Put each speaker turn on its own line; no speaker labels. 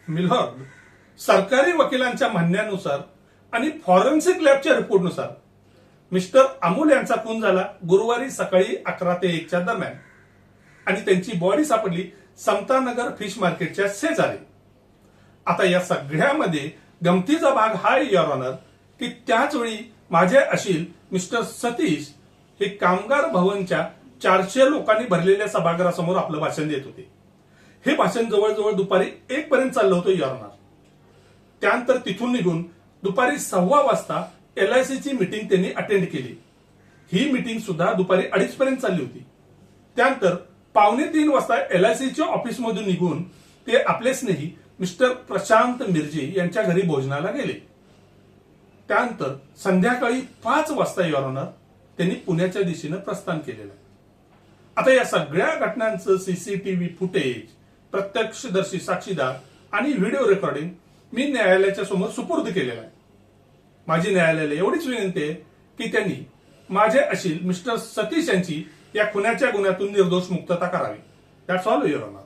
Milord, सरकारी वकिलांच्या म्हणण्यानुसार आणि फॉरेन्सिक लॅबच्या रिपोर्टनुसार मिस्टर अमोल यांचा खून झाला गुरुवारी सकाळी 11 ते 1 च्या दरम्यान आणि त्यांची बॉडी सापडली समतानगर फिश मार्केटच्या शेजारी. आता या सगळ्यामध्ये गमतीचा भाग हा युअर ऑनर की त्याच वेळी माझे अशील मिस्टर सतीश हे कामगार भवनच्या 400 लोकांनी भरलेल्या सभागृहासमोर आपलं भाषण देत होते. हे भाषण जवळजवळ दुपारी 1 पर्यंत चाललं होतं युअर ऑनर. त्यानंतर तिथून निघून दुपारी 1:15 वाजता LICची मीटिंग त्यांनी अटेंड केली. ही मीटिंग सुद्धा दुपारी 2:30 पर्यंत चालली होती. त्यानंतर 2:45 वाजता LICच्या ऑफिसमधून निघून ते आपले स्नेही मिस्टर प्रशांत मिर्जे यांच्या घरी भोजनाला गेले. त्यानंतर संध्याकाळी 5 वाजता युअर ऑनर त्यांनी पुण्याच्या दिशेनं प्रस्थान केलेलं आहे. आता या सगळ्या घटनांचं सीसीटीव्ही फुटेज, प्रत्यक्षदर्शी साक्षीदार आणि व्हिडिओ रेकॉर्डिंग मी न्यायालयाच्या समोर सुपूर्द केलेलं आहे. माझी न्यायालयाला एवढीच विनंती आहे की त्यांनी माझे अशील मिस्टर सतीश यांची या खुनाच्या गुन्ह्यातून निर्दोष मुक्तता करावी. That's all your honour.